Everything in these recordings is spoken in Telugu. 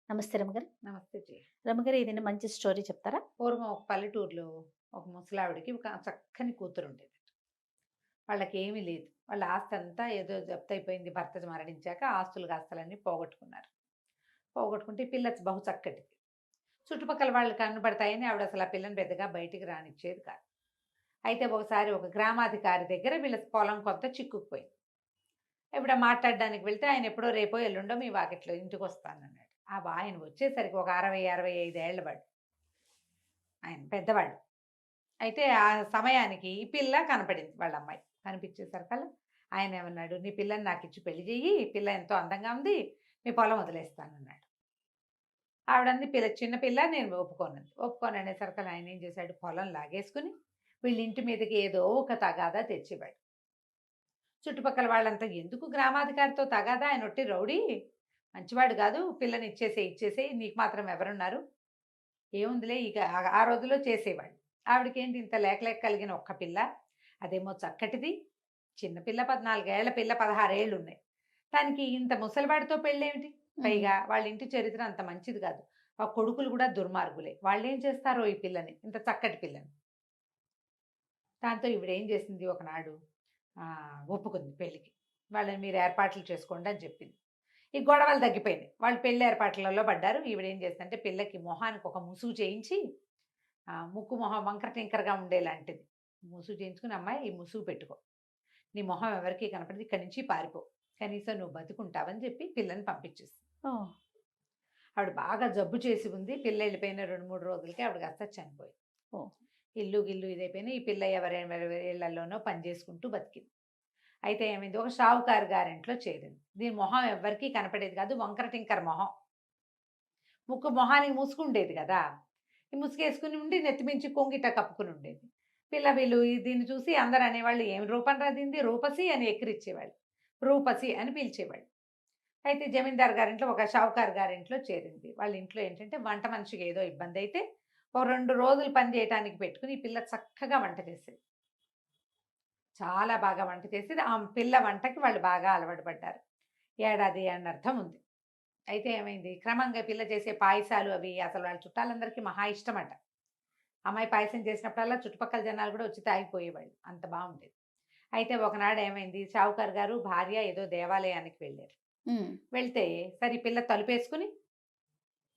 నమస్తే రమగారు. నమస్తే జీ. రమగారు ఏదైనా మంచి స్టోరీ చెప్తారా? పూర్వం ఒక పల్లెటూరులో ఒక ముసలావిడకి ఒక చక్కని కూతురుండేది. వాళ్ళకేమీ లేదు. వాళ్ళ ఆస్తంతా ఏదో జప్తయిపోయింది భర్త మరణించాక. ఆస్తులు ఆస్తులన్నీ పోగొట్టుకున్నారు. పోగొట్టుకుంటే ఈ పిల్ల బహు చక్కటిది. చుట్టుపక్కల వాళ్ళు కనపడతాయని ఆవిడ అసలు ఆ పిల్లని పెద్దగా బయటికి రానిచ్చేది కాదు. అయితే ఒకసారి ఒక గ్రామాధికారి దగ్గర వీళ్ళ పొలం కొంత చిక్కుకుపోయింది. ఇప్పుడు మాట్లాడడానికి వెళ్తే ఆయన ఎప్పుడో రేపో ఎల్లుండో మీ వాకిట్లో ఇంటికొస్తానన్నాడు. ఆయన వచ్చేసరికి ఒక 60, 65 ఏళ్ల వాడు. ఆయన పెద్దవాడు. అయితే ఆ సమయానికి ఈ పిల్ల కనపడింది వాళ్ళ అమ్మాయి. కనిపించేసరికల్లా ఆయనేమన్నాడు, "నీ పిల్లని నాకిచ్చి పెళ్లి చెయ్యి. ఈ పిల్ల ఎంతో అందంగా ఉంది. మీ పొలం వదిలేస్తానన్నాడు." ఆవిడంది చిన్న పిల్ల నేను ఒప్పుకోనంది. ఒప్పుకోననేసరికల్లా ఆయనేం చేశాడు, పొలం లాగేసుకుని వీళ్ళ ఇంటి మీదకి ఏదో ఒక తగాదా తెచ్చేవాడు. చుట్టుపక్కల వాళ్ళంతా ఎందుకు గ్రామాధికారితో తగాదా? ఆయన ఒట్టి రౌడీ. మంచివాడు కాదు. పిల్లని ఇచ్చేసేయి. నీకు మాత్రం ఎవరున్నారు? ఏముందిలే ఇక ఆ రోజుల్లో చేసేవాళ్ళు. ఆవిడకేంటి ఇంత లేక లేక కలిగిన ఒక్క పిల్ల. అదేమో చక్కటిది. చిన్న పిల్ల 14 ఏళ్ల పిల్ల 16 ఏళ్లున్నాయి. దానికి ఇంత ముసలివాడితో పెళ్ళేమిటి? హ్మ్. పైగా వాళ్ళ ఇంటి చరిత్ర అంత మంచిది కాదు. ఆ కొడుకులు కూడా దుర్మార్గులే. వాళ్ళేం చేస్తారో ఈ పిల్లని, ఇంత చక్కటి పిల్లని. దాంతో ఈవిడేం చేసింది ఒకనాడు ఒప్పుకుంది పెళ్ళికి. వాళ్ళని మీరు ఏర్పాట్లు చేసుకోండి అని చెప్పింది. ఈ గొడవలు తగ్గిపోయినాయి. వాళ్ళు పెళ్లి ఏర్పాట్లలో పడ్డారు. ఈవిడేం చేసిందంటే పిల్లకి మొహానికి ఒక ముసుగు చేయించి ముక్కు మొహం వంకర టింకరగా ఉండేలాంటిది ముసుగు చేయించుకుని, "అమ్మాయి ఈ ముసుగు పెట్టుకో. నీ మొహం ఎవరికీ కనపడదు. ఇక్కడి నుంచి పారిపో. కనీసం నువ్వు బతుకుంటావని" చెప్పి పిల్లని పంపించేసింది. ఓహ్! ఆవిడ బాగా జబ్బు చేసి ఉంది. పిల్ల వెళ్ళిపోయిన 2, 3 రోజులకి ఆవిడకి అస్సలు చనిపోయింది. ఓహ్! ఇల్లు గిల్లు ఇదైపోయినా ఈ పిల్ల ఎవరెవరి ఇళ్లలోనో పని చేసుకుంటూ బతికింది. అయితే ఏమైంది, ఒక షావుకారు గారింట్లో చేరింది. దీని మొహం ఎవ్వరికీ కనపడేది కాదు. వంకర టింకర మొహం. మొహానికి ముసుగుండేది కదా! ఈ ముసుగేసుకుని ఉండి నెత్తిమించి కొంగిట కప్పుకుని ఉండేది. వీళ్ళు దీన్ని చూసి అందరూ అనేవాళ్ళు, "ఏం రూపం రా దీనిది, రూపసి" అని ఎక్కిరిచ్చేవాళ్ళు. రూపసి అని పిలిచేవాళ్ళు. అయితే జమీందారు గారింట్లో, ఒక షావుకారు గారింట్లో చేరింది. వాళ్ళ ఇంట్లో ఏంటంటే వంట మనిషికి ఏదో ఇబ్బందయితే ఓ 2 రోజులు పని చేయటానికి పెట్టుకుని ఈ పిల్ల చక్కగా వంట చేసేది. చాలా బాగా వంట చేసేది. ఆ పిల్ల వంటకి వాళ్ళు బాగా అలవాటు పడ్డారు. ఏడాది అనర్థం ఉంది. అయితే ఏమైంది, క్రమంగా పిల్ల చేసే పాయసాలు అవి అసలు వాళ్ళ చుట్టాలందరికీ మహా ఇష్టమట. అమ్మాయి పాయసం చేసినప్పుడల్లా చుట్టుపక్కల జనాలు కూడా వచ్చి తాగిపోయేవాళ్ళు. అంత బావుండేది. అయితే ఒకనాడు ఏమైంది, షావుకారు గారు, భార్య ఏదో దేవాలయానికి వెళ్లారు. హ్మ్. వెళ్తే సరే ఈ పిల్ల తలుపేసుకుని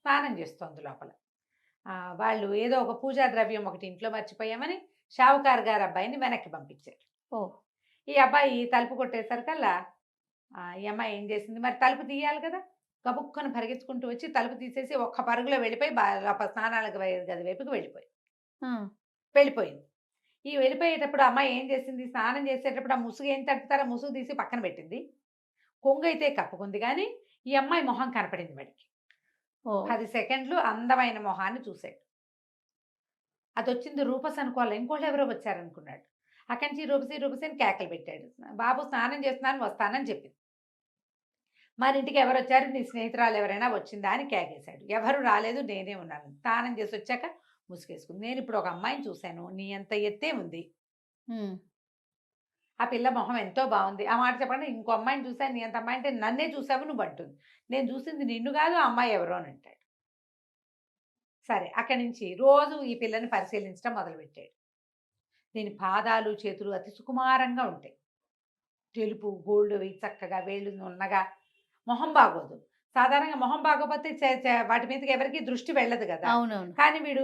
స్నానం చేస్తోంది లోపల. వాళ్ళు ఏదో ఒక పూజా ద్రవ్యం ఒకటి ఇంట్లో మర్చిపోయామని షావుకారు గారి అబ్బాయిని వెనక్కి పంపించారు. ఓహ్! ఈ అబ్బాయి తలుపు కొట్టేసరికల్లా ఈ అమ్మాయి ఏం చేసింది, మరి తలుపు తీయాలి కదా! గబుక్కన పరిగెత్తుకుంటూ వచ్చి తలుపు తీసేసి ఒక్క పరుగులో వెళ్ళిపోయి లోపల స్నానాలకు గది వైపుకి ఆ! వెళ్ళిపోయింది. ఈ వెళ్ళిపోయేటప్పుడు అమ్మాయి ఏం చేసింది, స్నానం చేసేటప్పుడు ఆ ముసుగు ఏం తడుపుతారో ముసుగు తీసి పక్కన పెట్టింది. కొంగైతే కప్పుకుంది గానీ, ఈ అమ్మాయి మొహం కనపడింది వాడికి. ఓహ్! 10 సెకండ్లు అందమైన మొహాన్ని చూసాడు. అదొచ్చింది రూపస్ అనుకోవాలి. ఇంకోళ్ళెవరో వచ్చారనుకున్నాడు. అక్కడి నుంచి రూపసి, రూపసి అని కేకలు పెట్టాడు. బాబు స్నానం చేస్తున్నాను వస్తానని చెప్పింది. మరింటికి ఎవరొచ్చారు? నీ స్నేహితురాలు ఎవరైనా వచ్చిందా అని కేకేశాడు. ఎవరు రాలేదు, నేనే ఉన్నాను. స్నానం చేసొచ్చాక ముసుగేసుకుంది. నేనిప్పుడు ఒక అమ్మాయిని చూశాను. నీ అంత ఎత్తే ఉంది. హ్మ్. ఆ పిల్ల మొహం ఎంతో బావుంది. ఆ మాట చెప్పగానే ఇంకో అమ్మాయిని చూసాను. నీ అంత అమ్మాయి అంటే నన్నే చూసావు నువ్వంటుంది. నేను చూసింది నిన్ను గాదు ఆ అమ్మాయి ఎవరో అని అంటాడు. సరే అక్కడి నుంచి రోజు ఈ పిల్లని పరిశీలించడం మొదలుపెట్టాడు. దీని పాదాలు, చేతులు అతి సుకుమారంగా ఉంటాయి. తెలుపు, గోల్డ్‌వి చక్కగా వేళ్ళు నున్నగా. మొహం బాగోదు. సాధారణంగా మొహం బాగోపోతే చే చే వాటి మీదకి ఎవరికీ దృష్టి వెళ్ళదు గదా! అవునవును. కానీ వీడు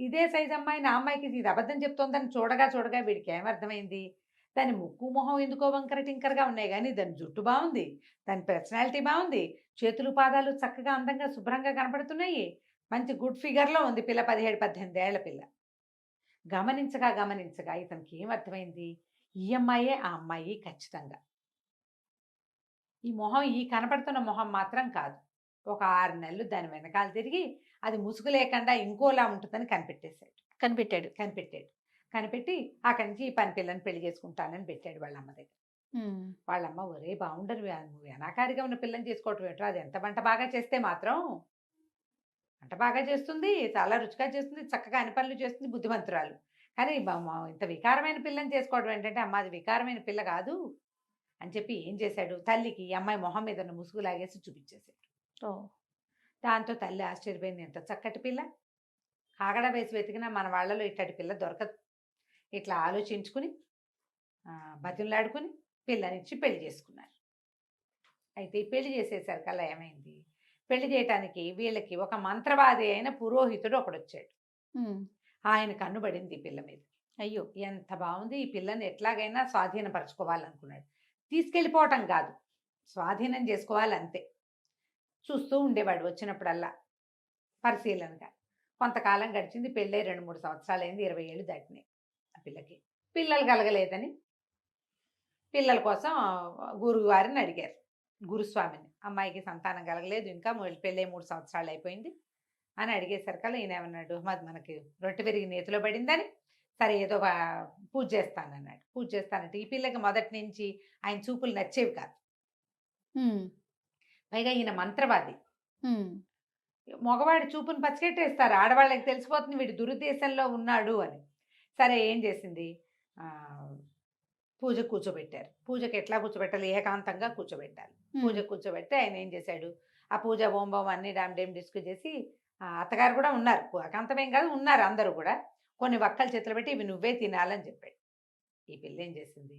ఇదే సైజ్ అమ్మాయిని ఆ అమ్మాయికి ఇది అబద్ధం చెప్తోందని చూడగా వీడికేమర్థమైంది? దాని ముక్కు, మొహం ఎందుకో వంకర టింకరగా ఉన్నాయి గానీ, దాని జుట్టు బావుంది. దాని పర్సనాలిటీ బావుంది. చేతులు, పాదాలు చక్కగా అందంగా శుభ్రంగా కనపడుతున్నాయి. మంచి గుడ్ ఫిగర్‌లో ఉంది పిల్ల. 17, 18 ఏళ్ల పిల్ల. గమనించగా ఇతనికి ఏమర్థమైంది? ఈ అమ్మాయే ఆ అమ్మాయి ఖచ్చితంగా. ఈ కనపడుతున్న మొహం మాత్రం కాదు. ఒక 6 నెలలు దాని వెనకాల తిరిగి అది ముసుగు లేకుండా ఇంకోలా ఉంటుందని కనిపెట్టేసాడు. కనిపెట్టాడు. కనిపెట్టాడు. కనిపెట్టి అక్కడి నుంచి ఈ పని పిల్లని పెళ్లి చేసుకుంటానని పెట్టాడు వాళ్ళమ్మ దగ్గర. హ్మ్. వాళ్ళమ్మ, "ఒరేయ్ బావుండదు నువ్వు అనాకారిగా ఉన్న పిల్లని చేసుకోవటం ఏంట్రా? అది ఎంత వంట బాగా చేస్తే మాత్రం వంట బాగా చేస్తుంది. చాలా రుచిగా చేస్తుంది. చక్కగా అన్ని పనులు చేస్తుంది. బుద్ధిమంతురాలు. కానీ ఇంత వికారమైన పిల్లని చేసుకోవడం ఏంటంటే, అమ్మ అది వికారమైన పిల్ల కాదు" అని చెప్పి ఏం చేశాడు, తల్లికి ఈ అమ్మాయి మొహం మీద ఉన్న ముసుగు లాగేసి చూపించేసాడు. ఓహ్! దాంతో తల్లి ఆశ్చర్యపోయింది. ఎంత చక్కటి పిల్ల! కాగడా వేసి వెతికినా మన వాళ్ళలో ఇట్టటి పిల్ల దొరకదు. ఇట్లా ఆలోచించుకుని బతిమలాడుకుని పిల్లనిచ్చి పెళ్లి చేసుకున్నారు. అయితే ఈ పెళ్లి చేసేసరికల్లా ఏమైంది? పెళ్లి చేయటానికి వీళ్ళకి ఒక మంత్రవాది అయిన పురోహితుడు ఒకడొచ్చాడు. హ్మ్. ఆయన కన్ను పడింది ఈ పిల్ల మీద. అయ్యో! ఎంత బావుంది! ఈ పిల్లని ఎట్లాగైనా స్వాధీనపరచుకోవాలనుకున్నాడు. తీసుకెళ్ళిపోవటం కాదు. స్వాధీనం చేసుకోవాలంతే. చూస్తూ ఉండేవాడు వచ్చినప్పుడల్లా పరిశీలనగా. కొంతకాలం గడిచింది. పెళ్ళై 2, 3 సంవత్సరాలయింది. 20 ఏళ్ళు దాటినాయి ఆ పిల్లకి. పిల్లలు కలగలేదని పిల్లల కోసం గురువుగారిని అడిగారు. గురుస్వామిని. అమ్మాయికి సంతానం కలగలేదు ఇంకా పెళ్ళై 3 సంవత్సరాలు అయిపోయింది అని అడిగేసరికల్లా ఈయనేమన్నాడు, మాది మనకి రొట్టె విరిగి నేతిలో పడిందని, సరే ఏదో పూజ చేస్తానన్నాడు. పూజ చేస్తానంటే ఈ పిల్లకి మొదటి నుంచి ఆయన చూపులు నచ్చేవి కాదు. హ్మ్. పైగా ఈయన మంత్రవాది. హ్మ్. మగవాడి చూపుని పసిగట్టేస్తారు. ఆడవాళ్ళకి తెలిసిపోతుంది వీడు దురుద్దేశంలో ఉన్నాడు అని. సరే ఏం చేసింది? ఆహ్, పూజకు కూర్చోబెట్టారు. పూజకి ఎట్లా కూర్చోబెట్టాలి? ఏకాంతంగా కూర్చోబెట్టాలి. హ్మ్. పూజకు కూర్చోబెడితే ఆయన ఏం చేశాడు? ఆ పూజ ఓం బోం అన్నీ డామ్ డేమ్ డిస్కు చేసి అత్తగారు కూడా ఉన్నారు. ఏకాంతమేం కాదు ఉన్నారు అందరూ కూడా. కొన్ని వక్కలు చేతిలో పెట్టి ఇవి నువ్వే తినాలని చెప్పాడు. ఈ పిల్ల ఏం చేసింది?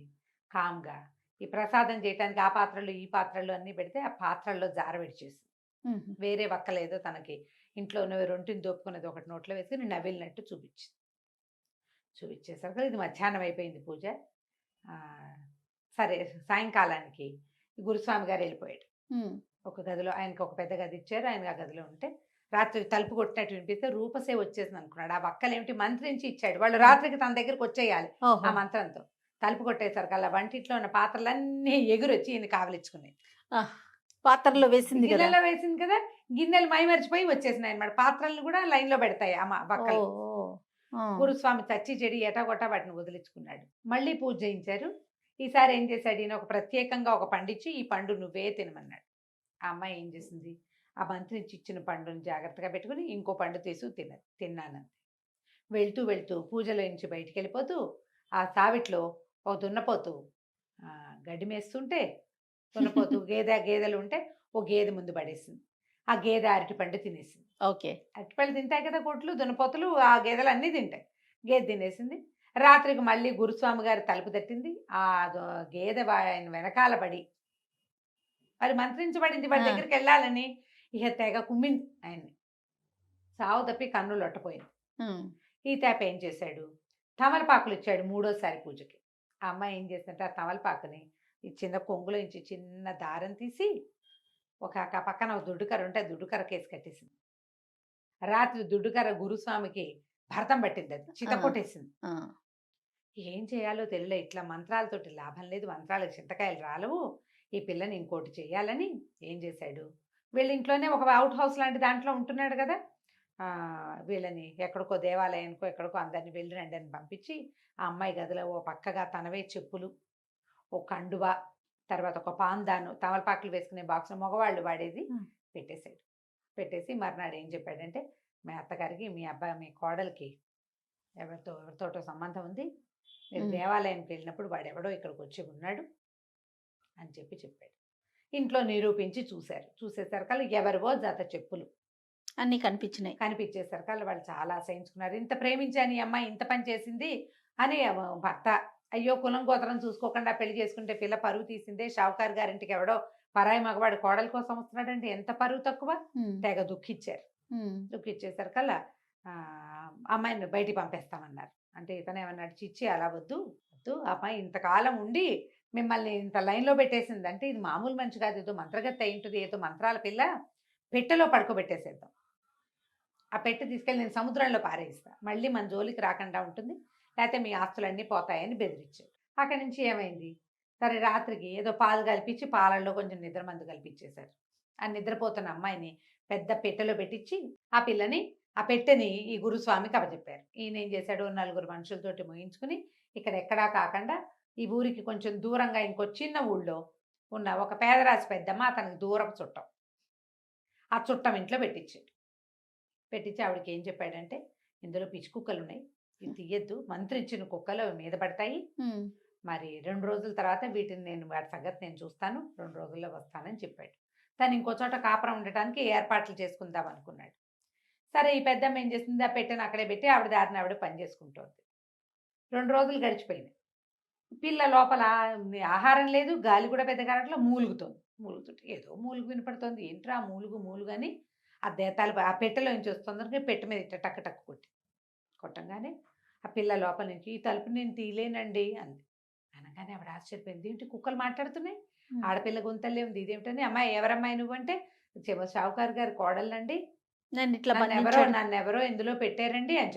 కామ్‌గా ఈ ప్రసాదం చేయటానికి ఆ పాత్రలు, ఈ పాత్రలు అన్నీ పెడితే ఆ పాత్రల్లో జార విడిచేసింది. హుహు. వేరే వక్కలేదో తనకి ఇంట్లో ఉన్నవి రొంటిని దోపుకున్నది ఒకటి నోట్లో వేసుకొని నవిలినట్టు చూపించింది. చూపించేసరికి ఇది మధ్యాహ్నం అయిపోయింది పూజ. సరే సాయంకాలానికి గురుస్వామి గారు వెళ్ళిపోయాడు. హ్మ్. ఒక గదిలో ఆయనకి ఒక పెద్ద గది ఇచ్చారు. ఆయన ఆ గదిలో ఉంటే రాత్రి తలుపు కొట్టినట్టు వినిపిస్తే రూపసే వచ్చేసింది అనుకున్నాడు. ఆ వక్కలేమిటి మంత్రించి ఇచ్చాడు. వాళ్ళు రాత్రికి తన దగ్గరికి వచ్చేయాలి ఆ ఓహో! మంత్రంతో. తలుపు కొట్టేసరికల్లా వంటింట్లో ఉన్న పాత్రలన్నీ ఎగురొచ్చి ఈయన్ని కావలించుకున్నాయి. ఆ! పాత్రలో వేసింది గదా! గిన్నెలో వేసింది కదా! గిన్నెలు మైమరిచిపోయి వచ్చేసినాయన్నమాట. పాత్రలను కూడా లైన్‌లో పెడతాయి వక్కలు. ఓహ్! ఓహ్! ఆ! గురుస్వామి చచ్చి చెడి ఎటాగొట్టా వాటిని వదిలించుకున్నాడు. మళ్ళీ పూజ చేయించారు. ఈసారి ఏం చేశాడు ఈయన ఒక ప్రత్యేకంగా ఒక పండిచ్చి ఈ పండు నువ్వే తినమన్నాడు. ఆ అమ్మాయి ఏం చేసింది? ఆ మంత్రించి ఇచ్చిన పండుని జాగ్రత్తగా పెట్టుకొని ఇంకో పండు తీసి తిన్నానంతే. వెళ్తూ వెళ్తూ పూజలో నుంచి బయటికెళ్ళిపోతూ ఆ సావిట్లో ఒక దున్నపోతు గడ్డి మేస్తుంటే దున్నపోతు గేదెలు ఉంటే ఓ గేదె ముందు పడేసింది. ఆ గేదె అరటిపండు తినేసింది. ఓకే. అరటిపళ్ళు తింటాయి కదా కొట్లు, దున్నపోతులు ఆ గేదెలు అన్నీ తింటాయి. గేదె తినేసింది. రాత్రికి మళ్ళీ గురుస్వామి గారి తలుపు తట్టింది. ఆ గేదె ఆయన వెనకాల పడి మరి మంత్రించబడింది వాడి ఆ! దగ్గరికెళ్ళాలని. ఇహ తెగ కుమ్మింది ఆయన్ని. సావు తప్పి కన్ను లొట్టపోయింది. హ్మ్. ఈ తేప ఏం చేశాడు? తమలపాకులిచ్చాడు మూడోసారి పూజకి. ఆ అమ్మాయి ఏం చేసిందంటే, ఆ తమలపాకుని ఈ చిన్న కొంగులో నుంచి చిన్న దారం తీసి పక్కన ఒక దుడ్డు కర్ర ఉంటే, ఆ దుడ్డు కర్రకేసి కట్టేసింది. రాత్రి దుడ్డు కర్ర గురుస్వామికి భరతం పట్టిందది. ఆ! చితక్కొట్టేసింది. ఆ! ఏం చేయాలో తెలియలే. ఇట్లా మంత్రాలతోటి లాభం లేదు. మంత్రాలకు చింతకాయలు రాలవు. ఈ పిల్లని ఇంకోటి చెయ్యాలని ఏం చేశాడు? వీళ్ళ ఇంట్లోనే ఒక ఔట్ హౌస్ లాంటి దాంట్లో ఉంటున్నాడు గదా! వీళ్ళని ఎక్కడికో దేవాలయానికో, ఎక్కడికో అందరిని వెళ్ళి రండి అని పంపించి, ఆ అమ్మాయి గదిలో ఓ పక్కగా తనవే చెప్పులు, ఓ కండువా, తర్వాత ఒక పాందాను, తమలపాకులు వేసుకునే బాక్స్ మగవాళ్ళు వాడేది హ్మ్. పెట్టేసాడు. పెట్టేసి మర్నాడు ఏం చెప్పాడంటే, మీ అత్తగారికి, మీ కోడలికి ఎవరితోటో సంబంధం ఉంది. మీరు హ్మ్. దేవాలయానికి వెళ్ళినప్పుడు వాడెవడో ఇక్కడికొచ్చి ఉన్నాడు అని చెప్పాడు. ఇంట్లో నిరూపించి చూశారు. చూసేసరికల్లా ఎవరివో జత చెప్పులు అన్నీ కనిపించినాయి. కనిపించేసరికల్లా వాళ్ళు చాలా అసహించుకున్నారు. ఇంత ప్రేమించాను ఈ అమ్మాయి ఇంత పని చేసింది అని భర్త అయ్యో కులం గోత్రం చూసుకోకుండా పెళ్లి చేసుకుంటే పిల్ల పరువు తీసిందే. షావుకారు గారింటికి ఎవడో పరాయి మగవాడు కోడలి కోసం వస్తున్నాడంటే ఎంత పరువు తక్కువ. హ్మ్. తెగ దుఃఖిచ్చారు. హ్మ్. దుఃఖిచ్చేసరికల్లా అమ్మాయిని బయటికి పంపేస్తామన్నారు. అంటే ఇతనేమన్నాడు, చిచ్చి అలా వద్దు. వద్దు. ఆ అమ్మాయి ఇంతకాలం ఉండి మిమ్మల్ని ఇంత లైన్‌లో పెట్టేసిందంటే ఇది మామూలు మనిషి కాదు. ఏదో మంత్రగత్తె అయ్యుంటది. ఏదో మంత్రాల పిల్ల. పెట్టెలో పడుకోబెట్టేసేద్దాం. ఆ పెట్టె తీసుకెళ్ళి నేను సముద్రంలో పారేయిస్తా. మళ్ళీ మన జోలికి రాకుండా ఉంటుంది. లేతే మీ ఆస్తులన్నీ పోతాయని బెదిరించాడు. అక్కడి నుంచి ఏమైంది? సరే రాత్రికి ఏదో పాలు కల్పించి పాలల్లో కొంచెం నిద్ర మందు కల్పించేశారు. ఆ నిద్రపోతున్న అమ్మాయిని పెద్ద పెట్టెలో పెట్టిచ్చి, ఆ పిల్లని ఆ పెట్టెని ఈ గురుస్వామికి అప్పజెప్పారు. ఈయనేం చేశాడు, నలుగురు మనుషులతోటి మోయించుకుని ఇక్కడెక్కడా కాకుండా ఈ ఊరికి కొంచెం దూరంగా ఇంకో చిన్న ఊళ్ళో ఉన్న ఒక పేదరాశి పెద్దమ్మ అతనికి దూరపు చుట్టం. ఆ చుట్టం ఇంట్లో పెట్టిచ్చాడు. పెట్టించి ఆవిడకేం చెప్పాడంటే, ఇందులో పిచ్చి కుక్కలున్నాయి. ఇది తియ్యొద్దు. మంత్రిచ్చిన కుక్కలు అవి మీద పడతాయి. హ్మ్. మరి 2 రోజుల తర్వాత వీటిని వాటి సంగతి నేను చూస్తాను. 2 రోజుల్లో వస్తానని చెప్పాడు. తను ఇంకో చోట కాపురం ఉండటానికి ఏర్పాట్లు చేసుకుందాం అనుకున్నాడు. సరే ఈ పెద్దమ్మ ఏం చేసింది, ఆ పెట్టెను అక్కడే పెట్టి ఆవిడ దారిన ఆవిడ పని చేసుకుంటోంది. 2 రోజులు గడిచిపోయినాయి. పిల్ల లోపల ఆహారం లేదు, గాలి కూడా పెద్దగా రావట్లే, మూలుగుతోంది. మూలుగుతుంటే ఏదో మూలుగు వినపడుతోంది. ఏంట్రా మూలుగు మూలుగు అని ఆ పెట్టెలో నుంచి వస్తుందనుకుని పెట్టె మీద ఇట్ట టక్ టక్ కొట్టంగానే ఆ పిల్ల లోపల నుంచి "ఈ తలుపు నేను తీయలేనండి" అంది. అనగానే ఆవిడ ఆశ్చర్యపోయింది. "ఏంటి కుక్కలు మాట్లాడుతున్నాయి? ఆడపిల్ల గొంతల్లే ఉంది, ఇదేమిటని?" "అమ్మాయి ఎవరమ్మాయి నువ్వంటే?" "షావుకారు గారి కోడలండి, నన్ను ఇట్లా నన్నెవరో బంధించాడు. ఇందులో పెట్టారండి" అని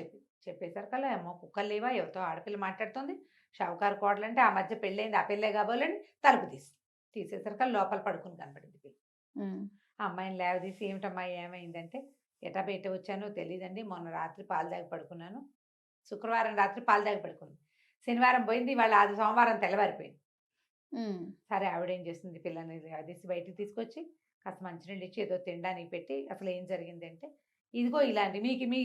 చెప్పేసరికల్లా "అమ్మో కుక్కలు లేవా, ఎవరితో ఆడపిల్ల మాట్లాడుతోంది, షావుకారు కోడలంటే ఆ మధ్య పెళ్ళయింది, ఆ పెళ్ళే కాబోలని" తలుపు తీసేసరికల్లా లోపల పడుకుని కనపడింది పిల్ల. ఉమ్, ఆ అమ్మాయిని లేవదీసి "ఏమిటమ్మా ఏమైందంటే" "ఎటా బయట వచ్చానో తెలీదండి, మొన్న రాత్రి పాలు తాగి పడుకున్నాను, శుక్రవారం రాత్రి పాలు తాగి పడుకుంది, శనివారం పోయింది, ఇవాళ అది సోమవారం తెల్లవారిపోయింది." ఉమ్, సరే ఆవిడేం చేసింది, పిల్లని అదేసి బయటికి తీసుకొచ్చి కాస్త మంచినీళ్ళు ఇచ్చి ఏదో తినడానికి పెట్టి, "అసలు ఏం జరిగిందంటే ఇదిగో ఇలాంటి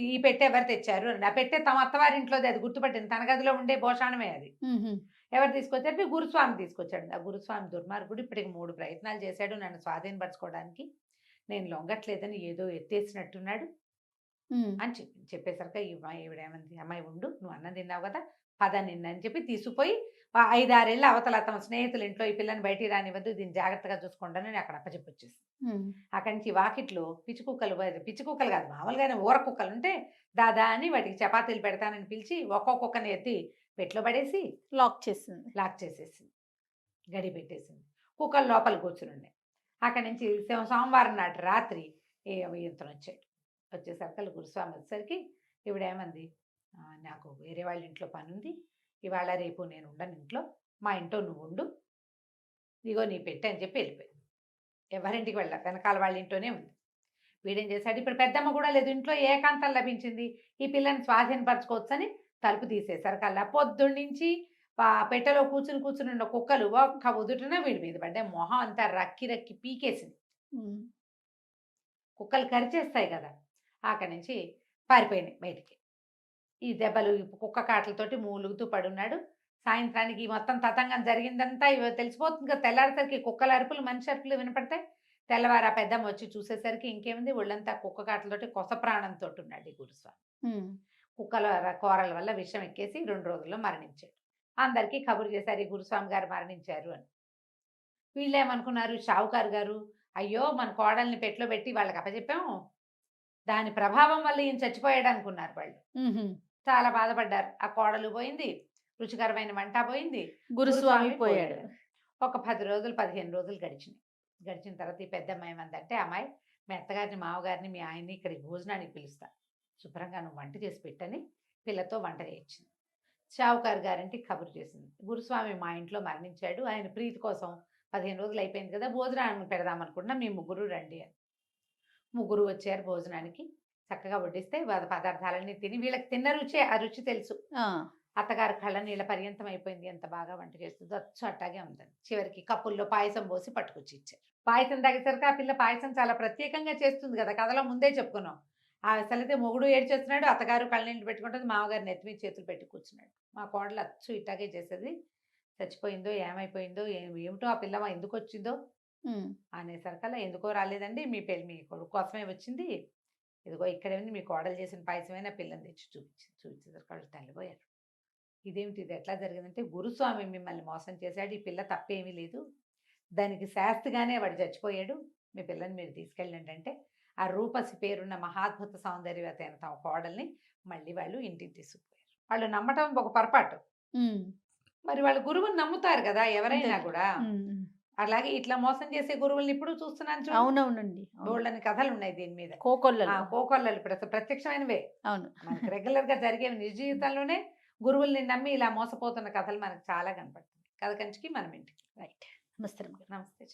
ఈ పెట్టె ఎవరు తెచ్చారు" అని. ఆ పెట్టె తమ అత్తవారింట్లోది, అది గుర్తుపట్టింది, తన గదిలో ఉండే భోషాణమే అది. ఉహుం, ఎవరు తీసుకొచ్చారు? మీ గురుస్వామి తీసుకొచ్చాడు. ఆ గురుస్వామి దుర్మార్గుడు ఇప్పటికి 3 ప్రయత్నాలు చేశాడు నన్ను స్వాధీనపరచుకోవడానికి. నేను లొంగట్లేదని ఏదో ఎత్తేసినట్టున్నాడు ఉమ్, అని చెప్పేసరికి ఈవిడేమంది, "అమ్మాయి ఉండు, నువ్వు అన్నం తిన్నావు కదా, పద నిన్నని" చెప్పి తీసుకుపోయి 5, 6 ఏళ్ళు అవతల తమ స్నేహితుల ఇంట్లో ఈ పిల్లని బయటికి రానివ్వద్దు, దీన్ని జాగ్రత్తగా చూసుకుంటాను అని అక్కడ అప్పచెప్పొచ్చేసి, ఉమ్, అక్కడి నుంచి వాకిట్లో పిచ్చి కుక్కలు కాదు, మామూలుగానే ఊర కుక్కలు ఉంటే దాదా అని వాటికి చపాతీలు పెడతానని పిలిచి ఒక్కొక్కని ఎత్తి పెట్లో పడేసి లాక్ చేసింది. లాక్ చేసేసింది, గడి పెట్టేసింది. కుక్కలు లోపల కూర్చుని అక్కడి నుంచి సోమవారం నాటి రాత్రి ఇతను వచ్చాడు. వచ్చేసరికి గురుస్వామి వచ్చేసరికి ఈవిడేమంది, "నాకు వేరే వాళ్ళ ఇంట్లో పని ఉంది, ఇవాళ రేపు నేను ఉండను ఇంట్లో, మా ఇంట్లో నువ్వు ఉండు, ఇగో నీ పెట్టె" అని చెప్పి వెళ్ళిపోయింది. ఎవరింటికి వెళ్ళా, వెనకాల వాళ్ళ ఇంట్లోనే ఉంది. వీడేం చేశాడు, ఇప్పుడు పెద్దమ్మ కూడా లేదు ఇంట్లో, ఏకాంతం లభించింది, ఈ పిల్లని స్వాధీనపరచుకోవచ్చని తలుపు తీసేసరికల్లా పొద్దున్నుంచి పెట్టెలో కూర్చుని ఉన్న కుక్కలు ఒక్క ఉదుటున వీడి మీద పడ్డాయి. మొహం అంతా రక్కి రక్కి పీకేసింది. ఉమ్, కుక్కలు కరిచేస్తాయి కదా, అక్కడి నుంచి పారిపోయినాయి బయటికి. ఈ దెబ్బలు కుక్క కాటలతోటి మూలుగుతూ పడున్నాడు. సాయంత్రానికి ఈ మొత్తం తతంగం జరిగిందంతా తెలిసిపోతుంది కదా. తెల్లారేసరికి కుక్కల అరుపులు, మనిషి అరుపులు వినపడతాయి. తెల్లవారు ఆ పెద్దమ్మ వచ్చి చూసేసరికి ఇంకేముంది, ఒళ్ళంతా కుక్క కాటలతోటి కొస ప్రాణంతో ఉన్నాడు ఈ గురుస్వామి. ఉమ్, కుక్కల కోరల వల్ల విషం ఎక్కేసి 2 రోజుల్లో మరణించాడు. అందరికీ కబురు చేశారు ఈ గురుస్వామి గారు మరణించారు అని. వీళ్ళేమనుకున్నారు, షావుకారు గారు, అయ్యో మన కోడల్ని పెట్లో పెట్టి వాళ్ళకి అప్పచెప్పాము, దాని ప్రభావం వల్ల ఈయన చచ్చిపోయాడు అనుకున్నారు వాళ్ళు. ఉహుం. చాలా బాధపడ్డారు. ఆ కోడలు పోయింది, రుచికరమైన వంట పోయింది, గురుస్వామి పోయాడు. ఒక 10 రోజులు 15 రోజులు గడిచినాయి. గడిచిన తర్వాత ఈ పెద్దమ్మ ఏమందంటే, "అమ్మాయి, మీ అత్తగారిని, మామగారిని, మీ ఆయన్ని ఇక్కడికి భోజనానికి పిలుస్తా, శుభ్రంగా నువ్వు వంట చేసి పెట్టని" పిల్లతో వంట చేయించింది. షావుకారు గారింటికి కబురు చేసింది, "గురుస్వామి మా ఇంట్లో మరణించాడు, ఆయన ప్రీతి కోసం 15 రోజులు అయిపోయింది కదా, భోజనాన్ని పెడదాం అనుకుంటున్నా, మీ ముగ్గురు రండి" అని. ముగ్గురు వచ్చారు భోజనానికి. చక్కగా వడ్డిస్తే పదార్థాలన్నీ తిని, వీళ్ళకి తిన్న రుచే ఆ రుచి తెలుసు. ఆ, అత్తగారు కళ్ళ నీళ్ళ పర్యంతం అయిపోయింది, ఎంత బాగా వంట చేస్తుందో, అచ్చు అట్టాగే ఉందని. చివరికి కప్పుల్లో పాయసం పోసి పట్టుకొచ్చి ఇచ్చారు. పాయసం తాగేసరికి ఆ పిల్ల పాయసం చాలా ప్రత్యేకంగా చేస్తుంది కదా, కథలో ముందే చెప్పుకున్నాం. అసలైతే మొగుడు ఏడ్చేస్తున్నాడు, అత్తగారు కళ్ళనీళ్ళు పెట్టుకుంటుంది, మామగారు నెత్తి మీద చేతులు పెట్టి కూర్చున్నాడు. మా కోడలు అచ్చు ఇట్టాగే చేసేది, చచ్చిపోయిందో ఏమైపోయిందో ఏమిటో ఆ పిల్ల ఎందుకు వచ్చిందో ఉమ్, అనేసరికల్లా, "ఎందుకో రాలేదండి, మీ కొడుకు కోసమే వచ్చింది, ఇదిగో ఇక్కడే ఉంది, మీ కోడలు చేసిన పాయసమైన పిల్లని తెచ్చి చూపించేసరికి వాళ్ళు తెల్లబోయారు. ఇదేమిటి, ఇది ఎట్లా జరిగిందంటే, గురుస్వామి మిమ్మల్ని మోసం చేశాడు, ఈ పిల్ల తప్పేమీ లేదు, దానికి శాస్తిగానే వాడు చచ్చిపోయాడు, మీ పిల్లని మీరు తీసుకెళ్ళండి" అంటే ఆ రూపసి పేరున్న మహాద్భుత సౌందర్యవతి అయిన తమ కోడల్ని మళ్ళీ వాళ్ళు ఇంటికి తీసుకుపోయారు. వాళ్ళు నమ్మటం ఒక పొరపాటు, ఉమ్, మరి వాళ్ళు గురువుని నమ్ముతారు కదా ఎవరైనా అంతే. కూడా. ఉమ్, అలాగే ఇట్లా మోసం చేసే గురువుల్ని ఇప్పుడు చూస్తున్నాను చూడు, అవునవునండి. అవును. బోళ్ళని కథలు ఉన్నాయి దీని మీద. కోకొల్లలు. కోకొల్లలు ఇప్పుడు అసలు ప్రత్యక్షమైనవే, అవును. మనకి రెగ్యులర్ గా జరిగేవి, నిజ జీవితంలోనే గురువుల్ని నమ్మి ఇలా మోసపోతున్న కథలు మనకు చాలా కనపడుతుంది. కథ కంచికి మనం ఇంటికి. రైట్. నమస్తే. నమస్తే.